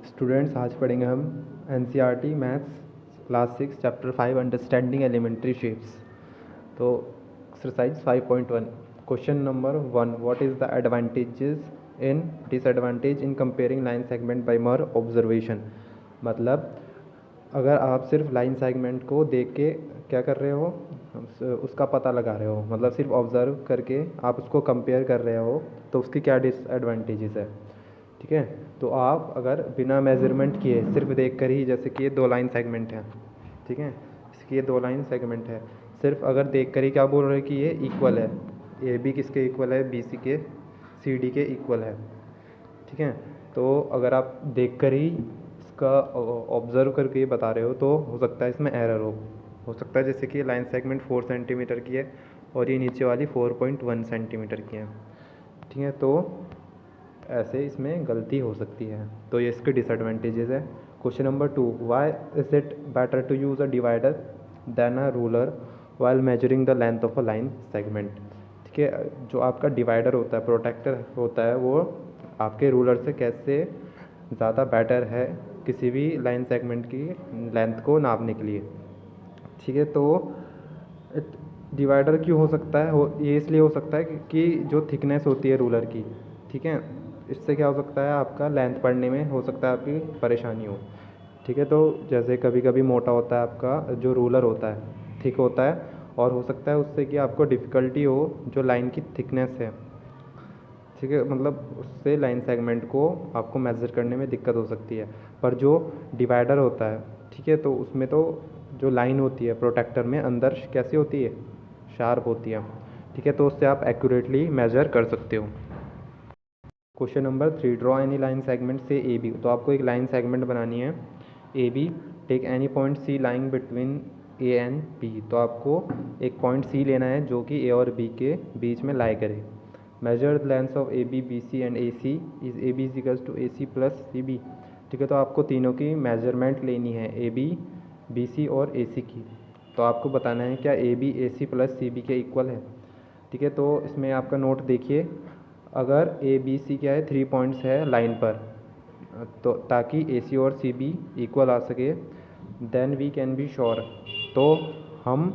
Students, आज पढ़ेंगे हम NCERT maths class 6 chapter 5 understanding elementary shapes. तो exercise 5.1 question number 1, what is the advantages in disadvantage in comparing line segment by mere observation. मतलब अगर आप सिर्फ लाइन सेगमेंट को देख के क्या कर रहे हो, उसका पता लगा रहे हो, मतलब सिर्फ ऑब्जर्व करके आप उसको कंपेयर कर रहे हो, तो उसकी क्या डिसएडवांटेजेस है। ठीक है, तो आप अगर बिना मेजरमेंट किए सिर्फ देख कर ही, जैसे कि ये दो लाइन सेगमेंट है, ठीक है, इसकी ये दो लाइन सेगमेंट है, सिर्फ अगर देख कर ही क्या बोल रहे हैं कि ये इक्वल है, ए बी किसके इक्वल है, बी सी के सी डी के इक्वल है। ठीक है, तो अगर आप देख कर ही इसका ऑब्जर्व करके बता रहे हो तो हो सकता है इसमें एरर हो सकता है, जैसे कि लाइन सेगमेंट 4 सेंटीमीटर की है और ये नीचे वाली 4.1 सेंटीमीटर की है। ठीक है, तो ऐसे इसमें गलती हो सकती है, तो ये इसके डिसएडवांटेजेस है। Question number 2, why is it better to use a divider than a ruler while measuring the length of a line segment. ठीक है, जो आपका डिवाइडर होता है, प्रोटेक्टर होता है, वो आपके रूलर से कैसे ज़्यादा बेटर है किसी भी लाइन सेगमेंट की लेंथ को नापने के लिए। ठीक है, तो डिवाइडर क्यों हो सकता है, ये इसलिए हो सकता है कि जो थिकनेस होती है रूलर की, ठीक है, इससे क्या हो सकता है, आपका लेंथ पढ़ने में हो सकता है आपकी परेशानी हो। ठीक है, तो जैसे कभी कभी मोटा होता है आपका जो रूलर होता है, थिक होता है, और हो सकता है उससे कि आपको डिफ़िकल्टी हो जो लाइन की थिकनेस है। ठीक है, मतलब उससे लाइन सेगमेंट को आपको मेज़र करने में दिक्कत हो सकती है। पर जो डिवाइडर होता है, ठीक है, तो उसमें तो जो लाइन होती है प्रोटेक्टर में अंदर कैसी होती है, शार्प होती है। ठीक है, तो उससे आप एक्यूरेटली मेज़र कर सकते हो। Question number 3, draw any line segment से ए बी। तो आपको एक लाइन सेगमेंट बनानी है A B, take any point C lying between A and B. तो आपको एक पॉइंट सी लेना है जो कि ए और बी के बीच में लाई करे। Measure length of A B B C and A C is A B is equals to A C plus C B. ठीक है, तो आपको तीनों की मेजरमेंट लेनी है, ए बी सी और ए सी की। तो आपको बताना है क्या A B A C plus C B के इक्वल है। ठीक है, तो इसमें आपका नोट देखिए, अगर ए बी सी क्या है, 3 पॉइंट्स है लाइन पर, तो ताकि ए सी और सी बी इक्वल आ सके, then we can be sure. तो हम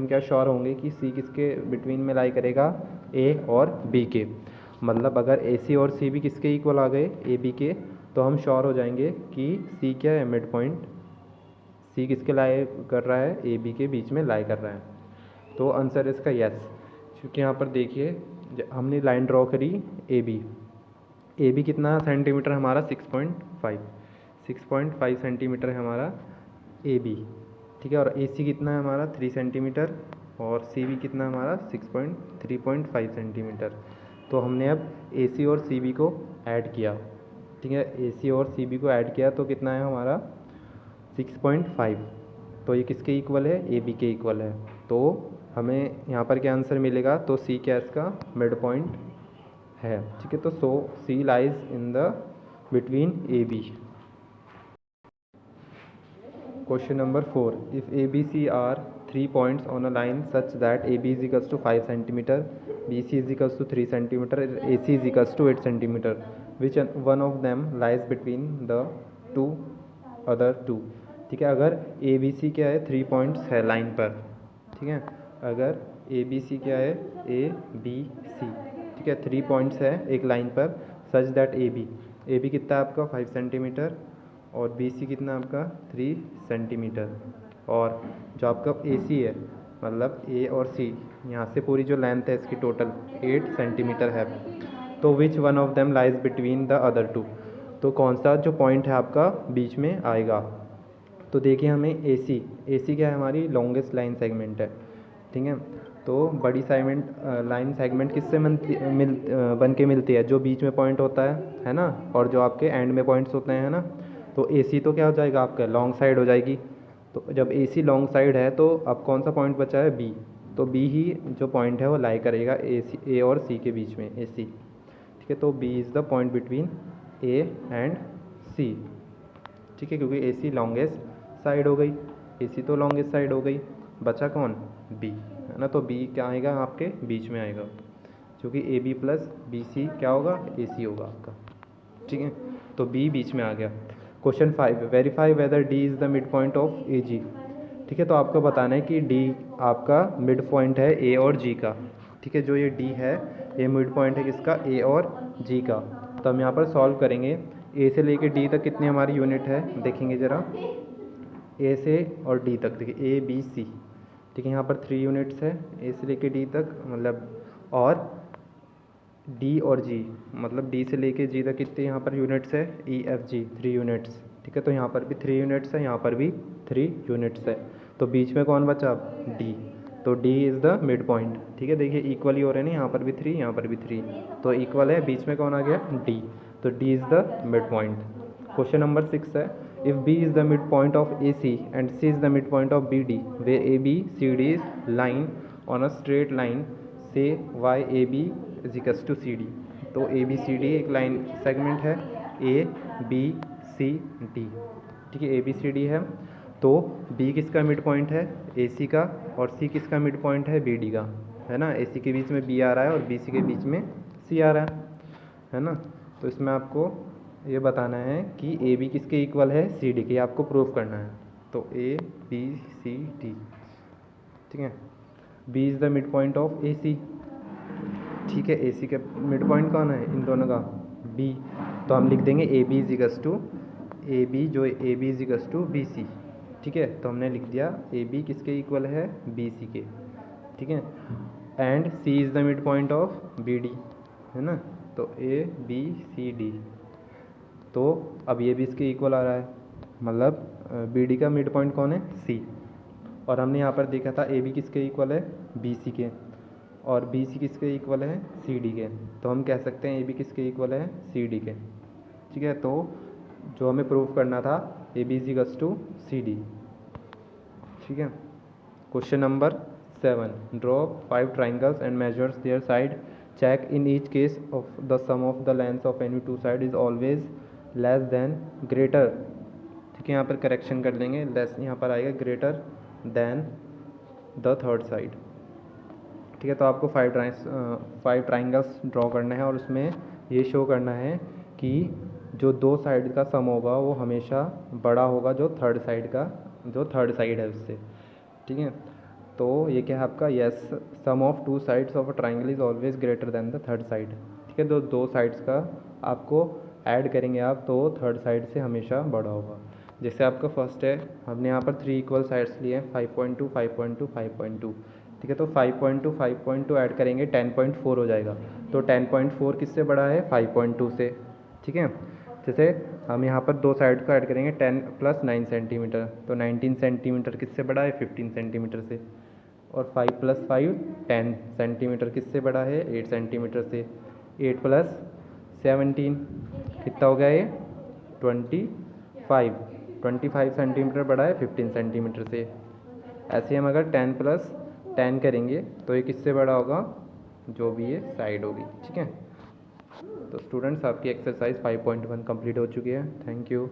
क्या श्योर होंगे कि सी किसके बिटवीन में लाई करेगा, ए और बी के। मतलब अगर ए सी और सी बी किसके इक्वल आ गए, ए बी के, तो हम श्योर हो जाएंगे कि सी क्या है, मिड पॉइंट, सी किसके लाई कर रहा है, ए बी के बीच में लाई कर रहा है। तो आंसर इसका यस, क्योंकि यहाँ पर देखिए हमने लाइन ड्रॉ करी ए बी कितना सेंटीमीटर हमारा, 6.5 सेंटीमीटर है हमारा ए बी। ठीक है, और ए सी कितना है हमारा 3 सेंटीमीटर, और सी बी कितना है हमारा 3.5 सेंटीमीटर। तो हमने अब ए सी और सी बी को ऐड किया। ठीक है, ए सी और सी बी को ऐड किया तो कितना है हमारा 6.5। तो ये किसके इक्वल है, ए बी के इक्वल है। तो हमें यहाँ पर क्या आंसर मिलेगा, तो सी क्या इसका मिड पॉइंट है। ठीक है, तो so C lies in the between A B. Question number 4, if A B C are 3 points on a line such that A B is equals to 5 centimetre, B C is equals to 3 centimetre, A C is equals to 8 centimetre, which one of them lies between the two other two. ठीक है, अगर ए B C क्या है, 3 points है line पर। ठीक है, अगर ए बी सी क्या है, ए बी सी, ठीक है, 3 पॉइंट्स है एक लाइन पर, सच दैट ए बी कितना है आपका 5 सेंटीमीटर, और बी सी कितना आपका 3 सेंटीमीटर, और जो आपका ए सी है, मतलब ए और सी, यहाँ से पूरी जो लेंथ है इसकी टोटल 8 सेंटीमीटर है। तो which one of them lies between the other two. तो कौन सा जो पॉइंट है आपका बीच में आएगा। तो देखिए हमें ए सी क्या है, हमारी लॉन्गेस्ट लाइन सेगमेंट है। ठीक है, तो बड़ी लाइन सेगमेंट किससे बन के मिलती है, जो बीच में पॉइंट होता है ना, और जो आपके एंड में पॉइंट्स होते हैं ना। तो ए सी तो क्या हो जाएगा आपका, लॉन्ग साइड हो जाएगी। तो जब ए सी लॉन्ग साइड है तो अब कौन सा पॉइंट बचा है, बी। तो बी ही जो पॉइंट है वो लाई करेगा ए और सी के बीच में, ए सी। ठीक है, तो B is the point between A and C. ठीक है, क्योंकि ए सी लॉन्गेस्ट साइड हो गई, ए सी तो लॉन्गेस्ट साइड हो गई, बचा कौन, बी, है ना। तो बी क्या आएगा आपके बीच में आएगा, क्योंकि A B plus B C क्या होगा, ए सी होगा आपका। ठीक है, तो बी बीच में आ गया। Question 5, verify whether D is the mid point of A G. ठीक है, तो आपको बताना है कि डी आपका मिड पॉइंट है ए और जी का। ठीक है, जो ये डी है ये मिड पॉइंट है किसका, ए और जी का। तो हम यहाँ पर सॉल्व करेंगे। ए से लेके डी तक कितनी हमारी यूनिट है देखेंगे ज़रा, ए से और डी तक देखिए ए बी सी। ठीक है, यहाँ पर 3 यूनिट्स है ए से लेके डी तक, मतलब और डी और जी, मतलब डी से लेके जी तक कितने यहाँ पर यूनिट्स है, ई एफ जी 3 यूनिट्स। ठीक है, तो यहाँ पर भी 3 यूनिट्स है, यहाँ पर भी 3 यूनिट्स है। तो बीच में कौन बचा, डी। तो D is the mid point. ठीक है, देखिए इक्वल ही हो रहे हैं ना, यहाँ पर भी 3 यहाँ पर भी 3, तो इक्वल है। बीच में कौन आ गया, डी। तो D is the mid point. Question number 6 है, if B is the mid point of A C and C is the mid point of B D, where A B C D is line on a straight line, say why A B is equals to C D. तो A B C D एक line segment है, A B C D. ठीक है, A B C D है, तो B किसका mid point है, ए सी का, और सी किसका मिड पॉइंट है, बी डी का, है ना। ए सी के बीच में बी आ रहा है और बी सी के बीच में सी आ रहा है ना। तो इसमें आपको ये बताना है कि ए बी किसके इक्वल है, सी डी के, आपको प्रूफ करना है। तो ए बी सी डी, ठीक है। B is the mid point of A C. ठीक है, ए सी का मिड पॉइंट कौन है, इन दोनों का, बी। तो हम लिख देंगे A B is equals to A B, जो A B is equals to B C. ठीक है, तो हमने लिख दिया ए बी किसके इक्वल है, बी सी के। ठीक है, and C is the mid point of B D, है ना। तो ए बी सी डी, तो अब ये भी इसके इक्वल आ रहा है, मतलब बी डी का मिड पॉइंट कौन है, सी। और हमने यहाँ पर देखा था ए बी किसके इक्वल है, बी सी के, और बी सी किसके इक्वल है, सी डी के। तो हम कह सकते हैं ए बी किसके इक्वल है, सी डी के। ठीक है, तो जो हमें प्रूफ करना था A B is equals to C D. ठीक है, question number 7, draw 5 triangles and measures their side, check in each case of the sum of the length of any 2 side is always less than greater. ठीक है, यहाँ पर correction कर लेंगे, less यहाँ पर आएगा greater than the third side. ठीक है, तो आपको 5 ट्राइंगल्स ड्रॉ करना है और उसमें ये शो करना है कि जो 2 साइड का सम होगा वो हमेशा बड़ा होगा जो थर्ड साइड है उससे। ठीक है, तो ये क्या है आपका, yes, sum of 2 sides of a triangle is always greater than the third side. ठीक है, तो 2 साइड्स का आपको ऐड करेंगे आप, तो थर्ड साइड से हमेशा बड़ा होगा। जैसे आपका फर्स्ट है, हमने यहाँ पर 3 इक्वल साइड्स लिए हैं, 5.2 5.2 5.2। ठीक है, तो 5.2 5.2 ऐड करेंगे 10.4 हो जाएगा। तो 10.4 किससे बड़ा है, 5.2 से। ठीक है, जैसे हम यहाँ पर 2 साइड को ऐड करेंगे 10 + 9 सेंटीमीटर, तो 19 सेंटीमीटर किससे बड़ा है, 15 सेंटीमीटर से। और 5 + 5 10 सेंटीमीटर किससे बड़ा है, 8 सेंटीमीटर से। 8 + 17 कितना हो गया ये, 25 सेंटीमीटर बड़ा है 15 सेंटीमीटर से। ऐसे हम अगर 10 + 10 करेंगे तो ये किससे बड़ा होगा, जो भी ये साइड होगी। ठीक है, तो स्टूडेंट्स आपकी एक्सरसाइज 5.1 कंप्लीट हो चुकी है। Thank you.